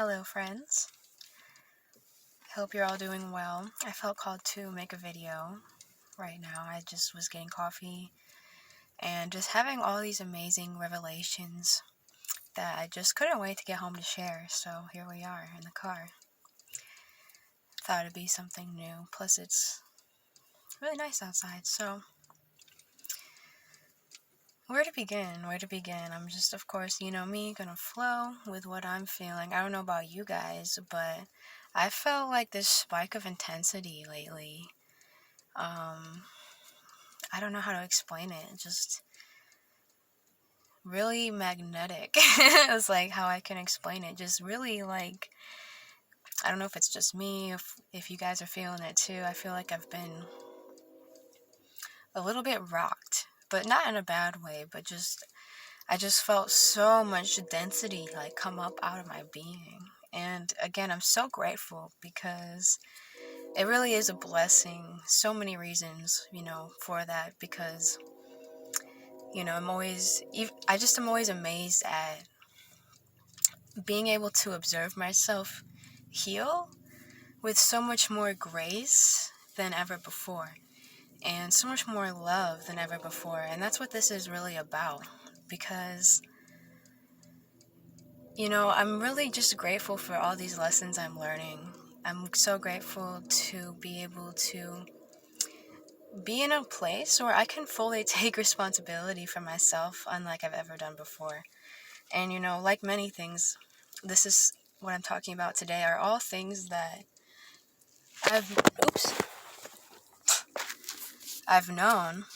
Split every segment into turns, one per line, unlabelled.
Hello friends, hope you're all doing well. I felt called to make a video right now. I just was getting coffee and just having all these amazing revelations that I just couldn't wait to get home to share. So here we are in the car. Thought it'd be something new, plus it's really nice outside. So where to begin? I'm just, of course, me, gonna flow with what I'm feeling. I don't know about you guys, but I felt like this spike of intensity lately. I don't know how to explain it. Just really magnetic. It's like how I can explain it. Just really like, I don't know if it's just me, if you guys are feeling it too. I feel like I've been a little bit rocked, but not in a bad way, but I just felt so much density like come up out of my being. And again, I'm so grateful because it really is a blessing. So many reasons, for that, because I'm always amazed at being able to observe myself heal with so much more grace than ever before and so much more love than ever before. And that's what this is really about, because I'm really just grateful for all these lessons I'm learning. I'm so grateful to be able to be in a place where I can fully take responsibility for myself, unlike I've ever done before. And, like many things, this is what I'm talking about today, are all things that I've known,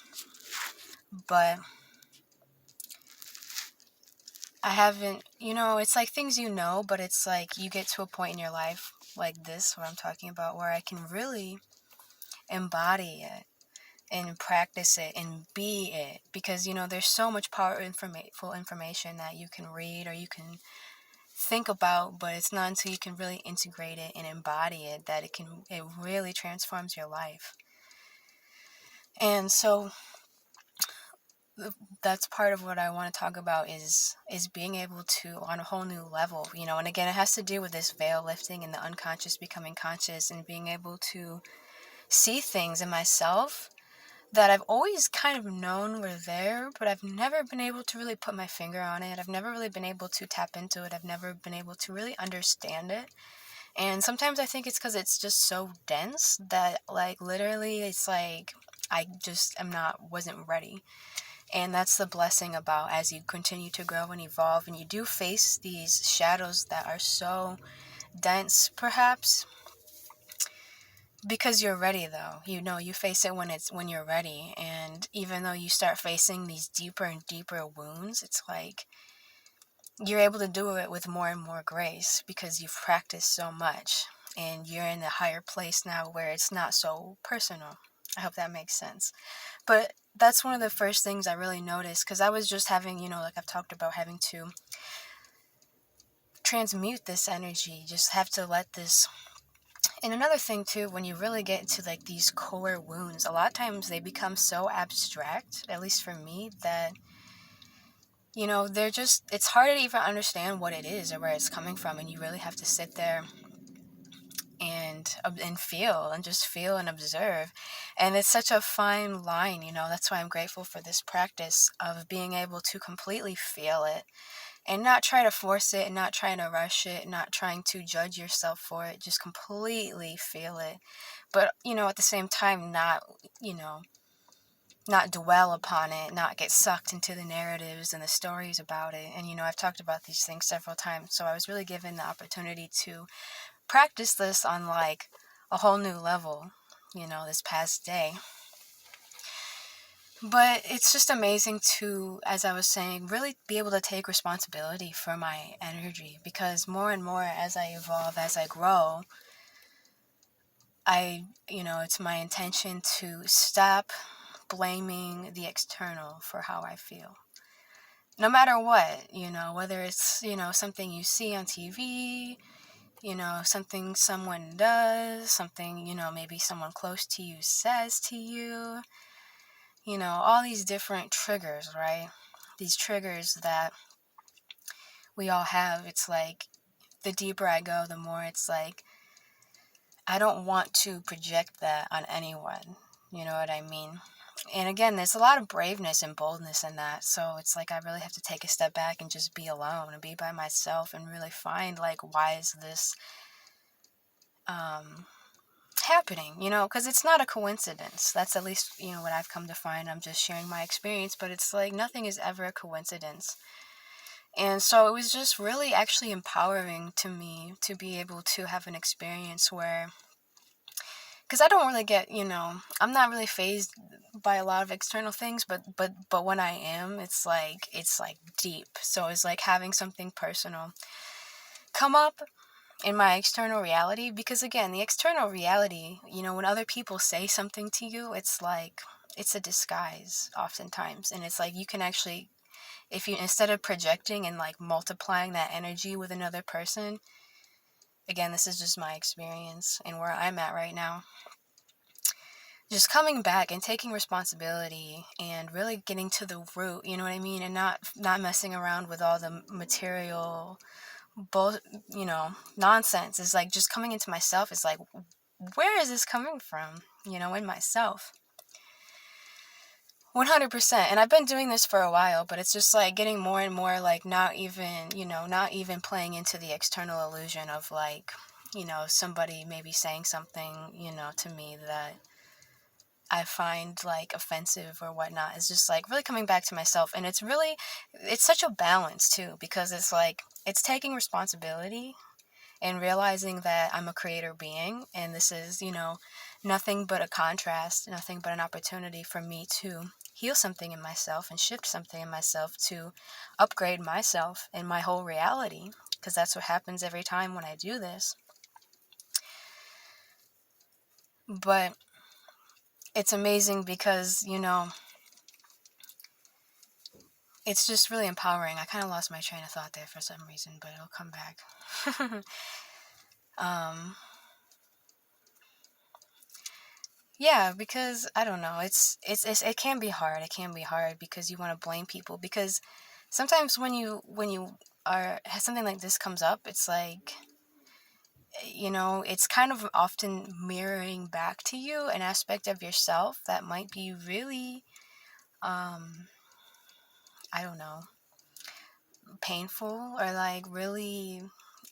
but I haven't, it's like things but it's like you get to a point in your life like this, what I'm talking about, where I can really embody it and practice it and be it, because, there's so much powerful information that you can read or you can think about, but it's not until you can really integrate it and embody it that it really transforms your life. And so that's part of what I want to talk about is being able to, on a whole new level, and again, it has to do with this veil lifting and the unconscious becoming conscious, and being able to see things in myself that I've always kind of known were there, but I've never been able to really put my finger on it. I've never really been able to tap into it. I've never been able to really understand it. And sometimes I think it's because it's just so dense that, like, literally it's like I just wasn't ready. And that's the blessing about as you continue to grow and evolve and you do face these shadows that are so dense, perhaps, because you're ready, though. You face it when you're ready. And even though you start facing these deeper and deeper wounds, it's like you're able to do it with more and more grace because you've practiced so much and you're in a higher place now where it's not so personal. I hope that makes sense. But that's one of the first things I really noticed, because I was just having, like I've talked about, having to transmute this energy, just have to let this. And another thing too, when you really get into like these core wounds, a lot of times they become so abstract, at least for me, that it's hard to even understand what it is or where it's coming from, and you really have to sit there and feel and just feel and observe. And it's such a fine line, that's why I'm grateful for this practice of being able to completely feel it and not try to force it, and not trying to rush it, not trying to judge yourself for it, just completely feel it. But, at the same time, not dwell upon it, not get sucked into the narratives and the stories about it. And, I've talked about these things several times, so I was really given the opportunity to practice this on like a whole new level, this past day. But it's just amazing to, as I was saying, really be able to take responsibility for my energy, because more and more as I evolve, as I grow, it's my intention to stop blaming the external for how I feel. No matter what, whether it's, something you see on TV, something someone does, something, maybe someone close to you says to you, all these different triggers, right? These triggers that we all have. It's like the deeper I go, the more it's like, I don't want to project that on anyone. You know what I mean? And again, there's a lot of braveness and boldness in that. So it's like I really have to take a step back and just be alone and be by myself and really find, like, why is this happening? Because it's not a coincidence. That's at least, what I've come to find. I'm just sharing my experience, but it's like nothing is ever a coincidence. And so it was just really actually empowering to me to be able to have an experience where, because I don't really get, I'm not really fazed by a lot of external things, but when I am, it's like deep. So it's like having something personal come up in my external reality, because again, the external reality, when other people say something to you, it's like it's a disguise oftentimes, and it's like you can actually, if you, instead of projecting and like multiplying that energy with another person, again, this is just my experience and where I'm at right now, just coming back and taking responsibility and really getting to the root, you know what I mean, and not messing around with all the material nonsense. Is like just coming into myself. Is like, where is this coming from, in myself? 100%. And I've been doing this for a while, but it's just like getting more and more like not even playing into the external illusion of like, somebody maybe saying something, to me that I find like offensive or whatnot. It's just like really coming back to myself. And it's such a balance too, because it's like, it's taking responsibility and realizing that I'm a creator being, and this is, nothing but a contrast, nothing but an opportunity for me to heal something in myself and shift something in myself to upgrade myself and my whole reality, because that's what happens every time when I do this. But it's amazing because, it's just really empowering. I kind of lost my train of thought there for some reason, but it'll come back. Yeah, because I don't know. It can be hard. It can be hard because you want to blame people, because sometimes when you are something like this comes up, it's like, it's kind of often mirroring back to you an aspect of yourself that might be really I don't know, painful, or like really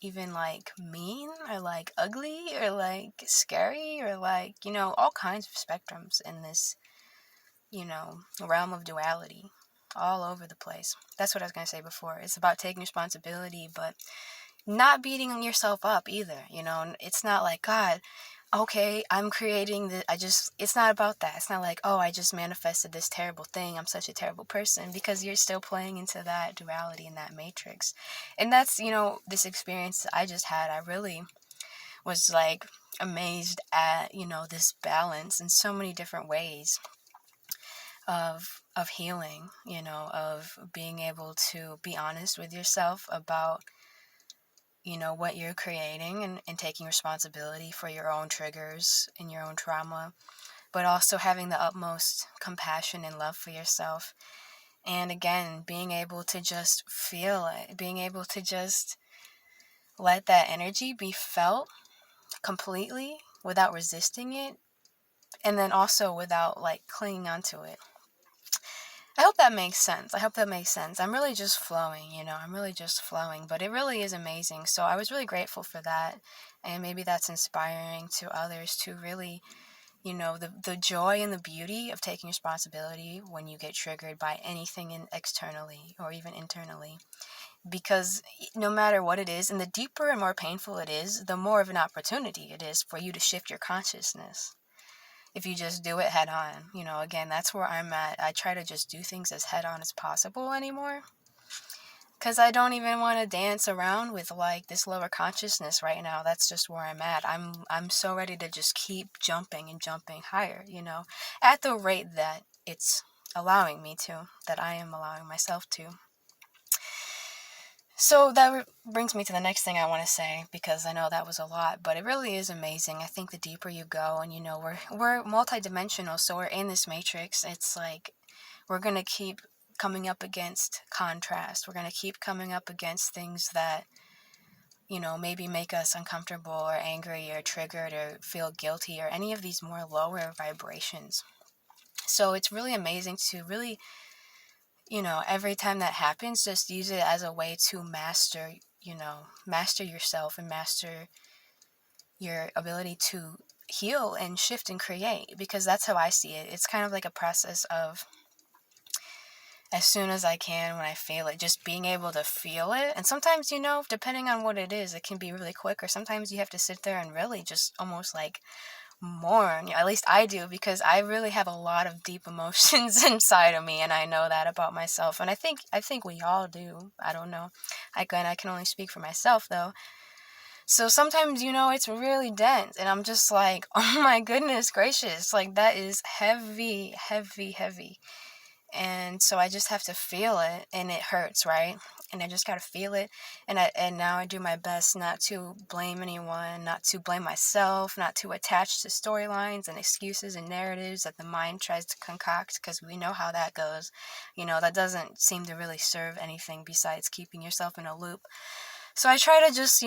even like mean, or like ugly, or like scary, or like, all kinds of spectrums in this, realm of duality all over the place. That's what I was going to say before. It's about taking responsibility, but not beating yourself up either. It's not like, God, okay, I'm creating the, it's not about that. It's not like, oh, I just manifested this terrible thing, I'm such a terrible person, because you're still playing into that duality and that matrix. And that's, this experience I just had, I really was like amazed at, this balance in so many different ways of healing, of being able to be honest with yourself about, what you're creating, and taking responsibility for your own triggers and your own trauma, but also having the utmost compassion and love for yourself. And again, being able to just feel it, being able to just let that energy be felt completely without resisting it, and then also without like clinging onto it. I hope that makes sense. I'm really just flowing, but it really is amazing. So I was really grateful for that. And maybe that's inspiring to others to really, the joy and the beauty of taking responsibility when you get triggered by anything externally or even internally. Because no matter what it is, and the deeper and more painful it is, the more of an opportunity it is for you to shift your consciousness. If you just do it head on, again, that's where I'm at. I try to just do things as head on as possible anymore, because I don't even want to dance around with like this lower consciousness right now. That's just where I'm at. I'm so ready to just keep jumping and jumping higher, at the rate that it's allowing me to, that I am allowing myself to. So that brings me to the next thing I want to say, because I know that was a lot, but it really is amazing. I think the deeper you go, and we're multidimensional, so we're in this matrix. It's like we're going to keep coming up against contrast. We're going to keep coming up against things that, maybe make us uncomfortable or angry or triggered or feel guilty or any of these more lower vibrations. So it's really amazing to really, every time that happens, just use it as a way to master yourself and master your ability to heal and shift and create, because that's how I see it. It's kind of like a process of, as soon as I can, when I feel it, just being able to feel it. And sometimes, depending on what it is, it can be really quick, or sometimes you have to sit there and really just almost like mourn. At least I do, because I really have a lot of deep emotions inside of me, and I know that about myself. And I think we all do. I don't know. I can only speak for myself though. So sometimes, it's really dense, and I'm just like, oh my goodness gracious, like that is heavy, heavy, heavy. And so I just have to feel it, and it hurts, right? And I just gotta feel it. And now I do my best not to blame anyone, not to blame myself, not to attach to storylines and excuses and narratives that the mind tries to concoct, because we know how that goes. That doesn't seem to really serve anything besides keeping yourself in a loop. So I try to just,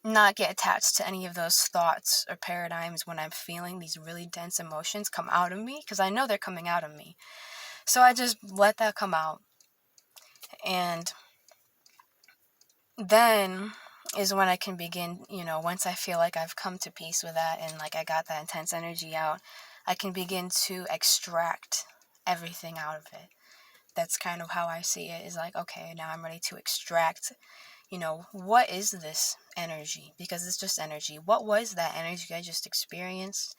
not get attached to any of those thoughts or paradigms when I'm feeling these really dense emotions come out of me, because I know they're coming out of me. So I just let that come out. And then is when I can begin, once I feel like I've come to peace with that and like I got that intense energy out, I can begin to extract everything out of it. That's kind of how I see it, is like, okay, now I'm ready to extract, what is this energy? Because it's just energy. What was that energy I just experienced?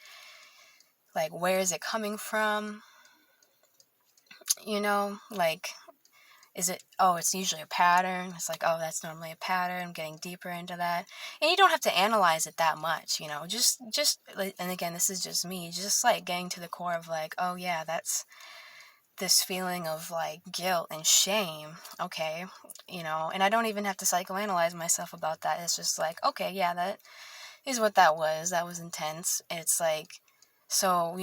Like, where is it coming from? Like, is it, it's usually a pattern. It's like, oh, that's normally a pattern. I'm getting deeper into that. And you don't have to analyze it that much, just, and again, this is just me, just like getting to the core of like, oh yeah, that's this feeling of like guilt and shame. Okay. And I don't even have to psychoanalyze myself about that. It's just like, okay, yeah, that is what that was. That was intense. It's like, so,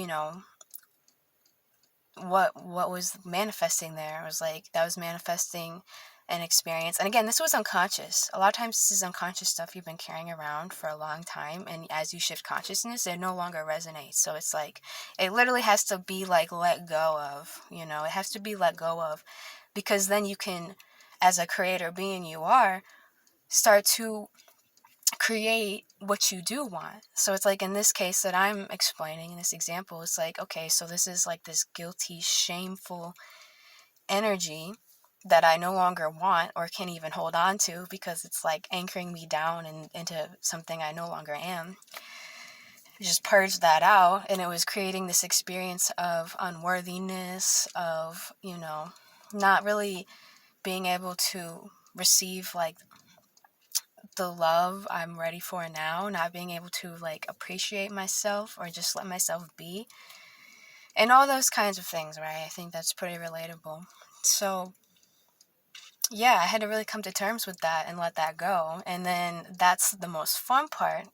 what was manifesting there? It was like, that was manifesting an experience. And again, this was unconscious. A lot of times this is unconscious stuff you've been carrying around for a long time, and as you shift consciousness, it no longer resonates. So it's like, it literally has to be like let go of, it has to be let go of, because then you can, as a creator being you are, start to create what you do want. So it's like, in this case that I'm explaining, in this example, it's like, okay, so this is like this guilty, shameful energy that I no longer want or can't even hold on to, because it's like anchoring me down and into something I no longer am. Just purge that out, and it was creating this experience of unworthiness, of, not really being able to receive like the love I'm ready for now, not being able to like appreciate myself or just let myself be, and all those kinds of things, right? I think that's pretty relatable. So yeah, I had to really come to terms with that and let that go. And then that's the most fun part.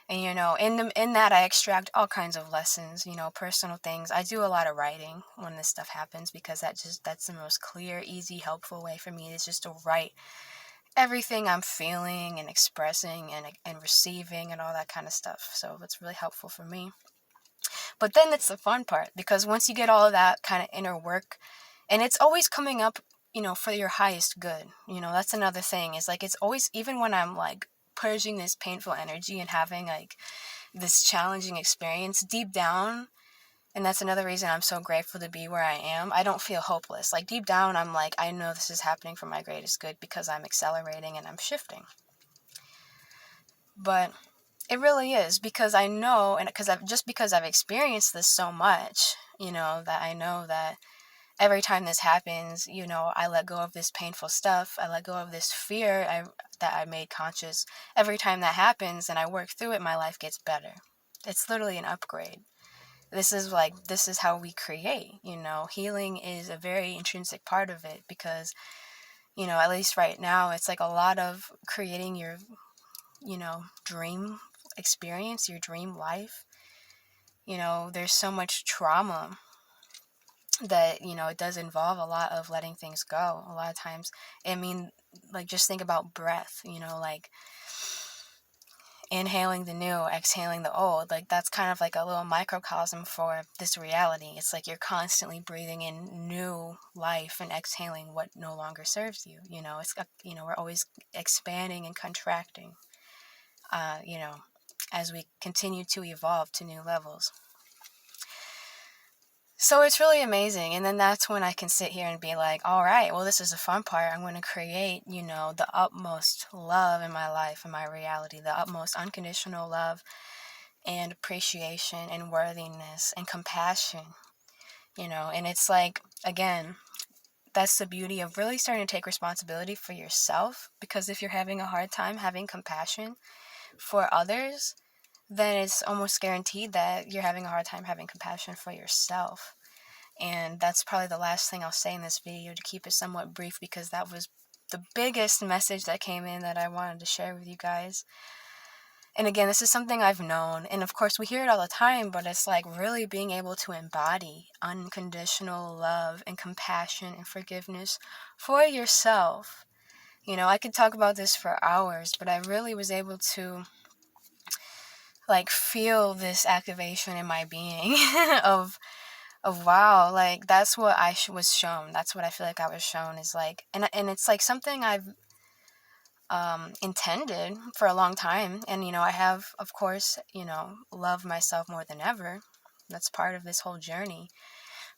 And in that I extract all kinds of lessons, personal things. I do a lot of writing when this stuff happens, because that's the most clear, easy, helpful way for me, is just to write everything I'm feeling and expressing and receiving and all that kind of stuff. So it's really helpful for me. But then it's the fun part, because once you get all of that kind of inner work, and it's always coming up, for your highest good. That's another thing, is like, it's always, even when I'm like purging this painful energy and having like this challenging experience deep down, and that's another reason I'm so grateful to be where I am, I don't feel hopeless. Like, deep down, I'm like, I know this is happening for my greatest good, because I'm accelerating and I'm shifting. But it really is, because I know, and because I've experienced this so much, that I know that every time this happens, I let go of this painful stuff. I let go of this fear that I made conscious. Every time that happens and I work through it, my life gets better. It's literally an upgrade. This is how we create, healing is a very intrinsic part of it, because, at least right now, it's like a lot of creating your, dream experience, your dream life. There's so much trauma that, it does involve a lot of letting things go. A lot of times, like, just think about breath, like inhaling the new, exhaling the old. Like, that's kind of like a little microcosm for this reality. It's like you're constantly breathing in new life and exhaling what no longer serves you. We're always expanding and contracting, uh, you know, as we continue to evolve to new levels. So it's really amazing. And then that's when I can sit here and be like, all right, well, this is the fun part. I'm going to create, the utmost love in my life, in my reality, the utmost unconditional love and appreciation and worthiness and compassion, and it's like, again, that's the beauty of really starting to take responsibility for yourself, because if you're having a hard time having compassion for others, then it's almost guaranteed that you're having a hard time having compassion for yourself. And that's probably the last thing I'll say in this video, to keep it somewhat brief, because that was the biggest message that came in that I wanted to share with you guys. And again, this is something I've known, and of course we hear it all the time, but it's like really being able to embody unconditional love and compassion and forgiveness for yourself. I could talk about this for hours, but I really was able to like feel this activation in my being of wow, like that's what I was shown. That's what I feel like I was shown, is like, and it's like something I've intended for a long time. And, I have, of course, loved myself more than ever. That's part of this whole journey.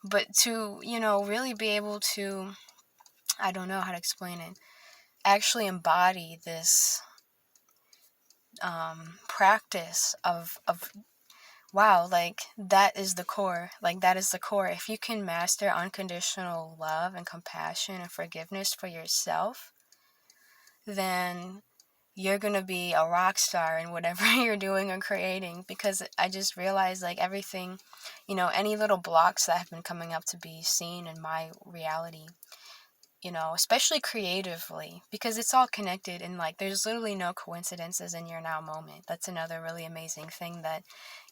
But to, really be able to, I don't know how to explain it, actually embody this practice of wow, like that is the core. Like that is the core. If you can master unconditional love and compassion and forgiveness for yourself, then you're going to be a rock star in whatever you're doing or creating. Because I just realized, like, everything, any little blocks that have been coming up to be seen in my reality, especially creatively, because it's all connected, and like there's literally no coincidences in your now moment. That's another really amazing thing that,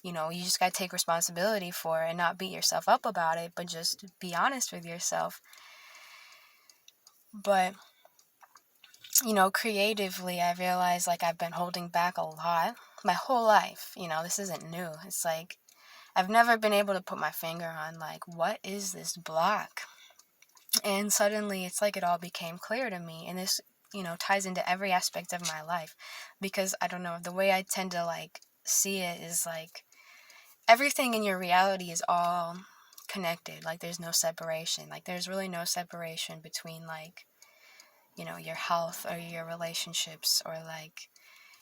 you just got to take responsibility for and not beat yourself up about it, but just be honest with yourself. But creatively, I realized like I've been holding back a lot my whole life. This isn't new. It's like I've never been able to put my finger on like, what is this block? And suddenly it's like it all became clear to me. And this, ties into every aspect of my life, because I don't know, the way I tend to like see it is like everything in your reality is all connected. Like there's no separation. Like there's really no separation between like, your health or your relationships or like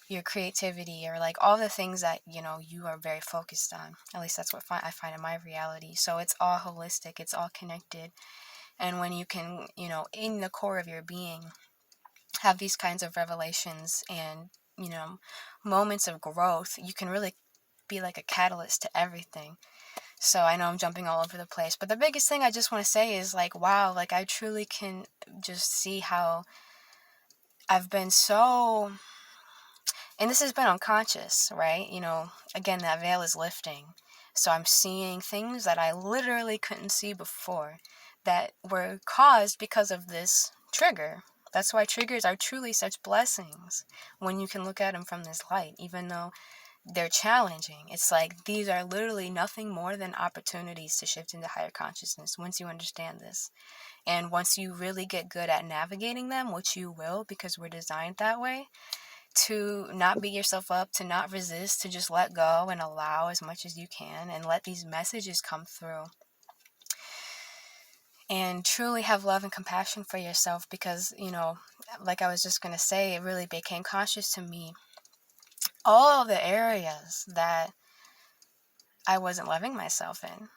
your creativity or like all the things that, you are very focused on. At least that's what I find in my reality. So it's all holistic. It's all connected. And when you can, in the core of your being, have these kinds of revelations and, moments of growth, you can really be like a catalyst to everything. So I know I'm jumping all over the place, but the biggest thing I just want to say is like, wow, like I truly can just see how I've been so, and this has been unconscious, right? Again, that veil is lifting. So I'm seeing things that I literally couldn't see before that were caused because of this trigger. That's why triggers are truly such blessings when you can look at them from this light, even though they're challenging. It's like these are literally nothing more than opportunities to shift into higher consciousness once you understand this. And once you really get good at navigating them, which you will, because we're designed that way, to not beat yourself up, to not resist, to just let go and allow as much as you can and let these messages come through. And truly have love and compassion for yourself, because, like I was just going to say, it really became conscious to me all the areas that I wasn't loving myself in,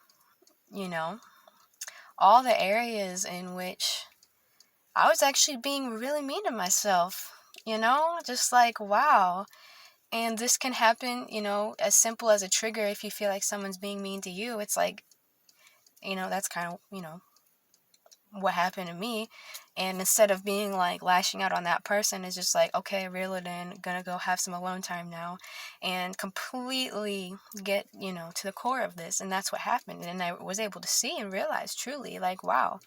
all the areas in which I was actually being really mean to myself, just like, wow. And this can happen, as simple as a trigger. If you feel like someone's being mean to you, it's like, that's kind of, what happened to me. And instead of being like lashing out on that person, it's just like, okay, reel it in, gonna go have some alone time now and completely get, to the core of this. And that's what happened. And I was able to see and realize truly like, wow,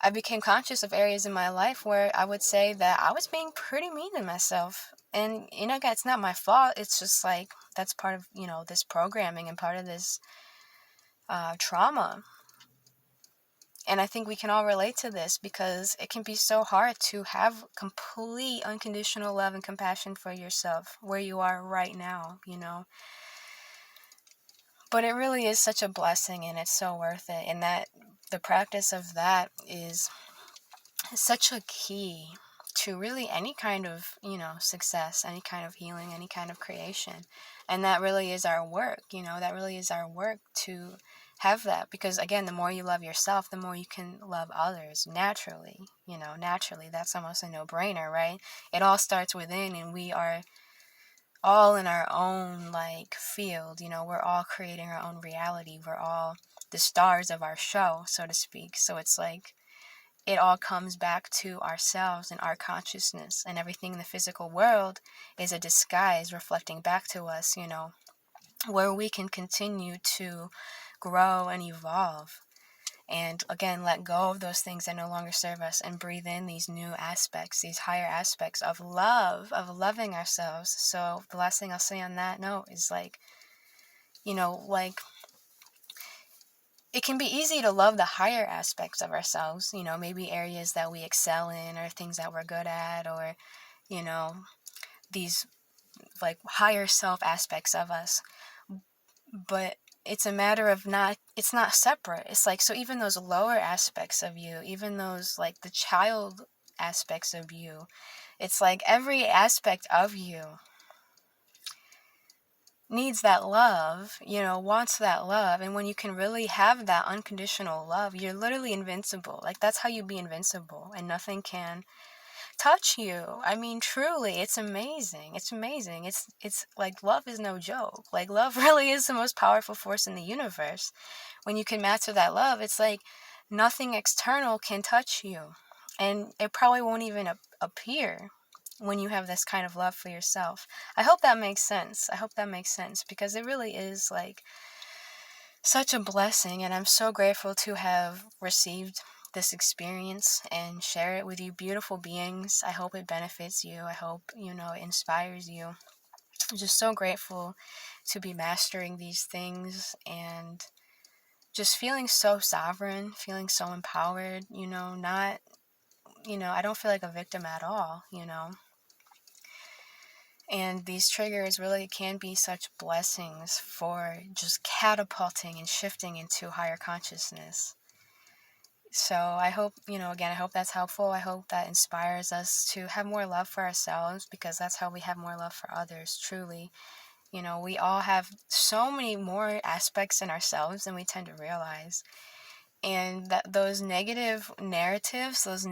I became conscious of areas in my life where I would say that I was being pretty mean to myself. And, it's not my fault. It's just like, that's part of, this programming and part of this trauma. And I think we can all relate to this because it can be so hard to have complete unconditional love and compassion for yourself where you are right now, But it really is such a blessing, and it's so worth it. And that the practice of that is such a key to really any kind of, success, any kind of healing, any kind of creation. And that really is our work, that really is our work to have that. Because again, the more you love yourself, the more you can love others naturally, naturally. That's almost a no-brainer, right? It all starts within, and we are all in our own field, we're all creating our own reality. We're all the stars of our show, so to speak. So it's like, it all comes back to ourselves and our consciousness, and everything in the physical world is a disguise reflecting back to us, where we can continue to grow and evolve. And again, let go of those things that no longer serve us and breathe in these new aspects, these higher aspects of love, of loving ourselves. So the last thing I'll say on that note is it can be easy to love the higher aspects of ourselves, maybe areas that we excel in or things that we're good at, or, these higher self aspects of us. But it's a matter of it's not separate. It's so even those lower aspects of you, even those the child aspects of you, it's every aspect of you needs that love, wants that love. And when you can really have that unconditional love, you're literally invincible. That's how you be invincible, and nothing can touch you. I mean, truly, it's amazing. It's amazing. It's love is no joke. Love really is the most powerful force in the universe. When you can master that love, it's nothing external can touch you. And it probably won't even appear when you have this kind of love for yourself. I hope that makes sense. Because it really is such a blessing, and I'm so grateful to have received this experience and share it with you beautiful beings. I hope it benefits you. I hope, it inspires you. I'm just so grateful to be mastering these things and just feeling so sovereign, feeling so empowered, not, I don't feel like a victim at all, And these triggers really can be such blessings for just catapulting and shifting into higher consciousness. So I hope, again, I hope that's helpful. I hope that inspires us to have more love for ourselves, because that's how we have more love for others, truly. We all have so many more aspects in ourselves than we tend to realize. And that those negative narratives, those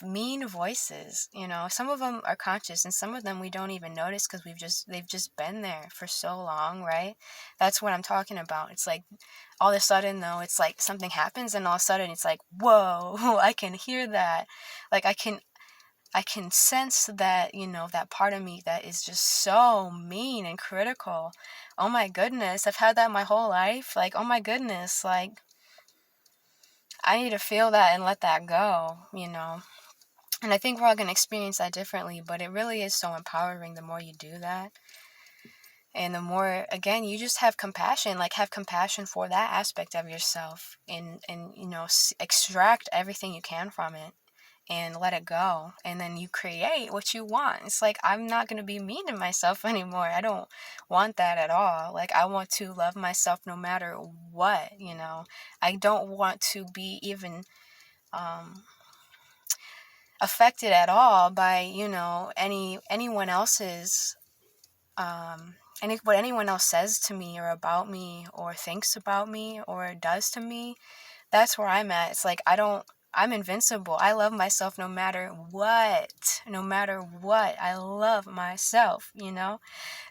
mean voices, some of them are conscious, and some of them we don't even notice because they've just been there for so long, right? That's what I'm talking about. It's all of a sudden, though, it's something happens, and all of a sudden it's whoa, I can hear that. I can sense that, that part of me that is just so mean and critical. Oh my goodness, I've had that my whole life. Oh my goodness, I need to feel that and let that go, And I think we're all going to experience that differently, but it really is so empowering the more you do that. And the more, again, you just have compassion, have compassion for that aspect of yourself, and extract everything you can from it and let it go. And then you create what you want. It's I'm not going to be mean to myself anymore. I don't want that at all. I want to love myself no matter what, I don't want to be even affected at all by, anyone else's, what anyone else says to me or about me or thinks about me or does to me. That's where I'm at. It's I'm invincible. I love myself no matter what. No matter what. I love myself,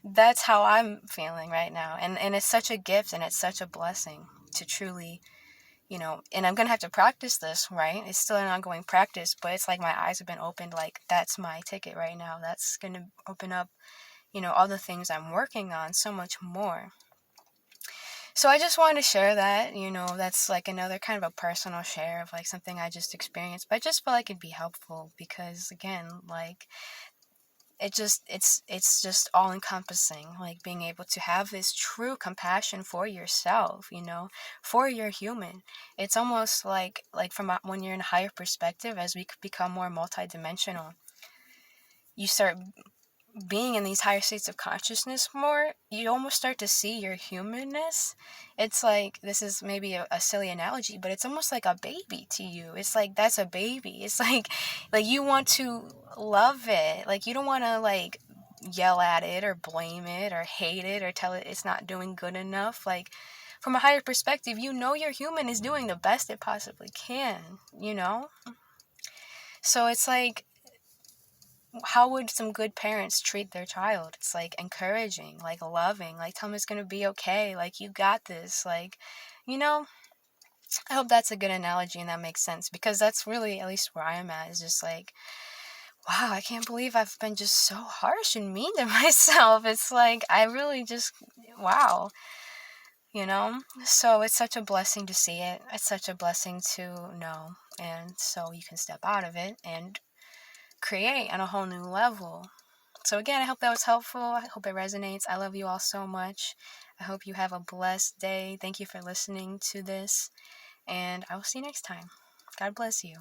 That's how I'm feeling right now. And it's such a gift, and it's such a blessing to truly, and I'm going to have to practice this, right? It's still an ongoing practice, but it's my eyes have been opened. That's my ticket right now. That's going to open up, all the things I'm working on so much more. So I just wanted to share that, that's like another kind of a personal share of like something I just experienced. But I just felt like it'd be helpful because again, like it's just all encompassing, like being able to have this true compassion for yourself, for your human. It's almost like from when you're in a higher perspective, as we become more multidimensional, you start being in these higher states of consciousness more, you almost start to see your humanness. It's like, this is maybe a silly analogy, but it's almost like a baby to you. It's like, that's a baby. It's like you want to love it. Like, you don't want to like yell at it or blame it or hate it or tell it it's not doing good enough. Like, from a higher perspective, your human is doing the best it possibly can. So it's like, how would some good parents treat their child? It's like encouraging, like loving, like tell them it's going to be okay, like you got this, like, you know, I hope that's a good analogy and that makes sense, because that's really, at least where I am at, is just like, wow, I can't believe I've been just so harsh and mean to myself. It's like, I really just, wow, So it's such a blessing to see it. It's such a blessing to know. And so you can step out of it and create on a whole new level. So again, I hope that was helpful. I hope it resonates. I love you all so much. I hope you have a blessed day. Thank you for listening to this, and I will see you next time. God bless you.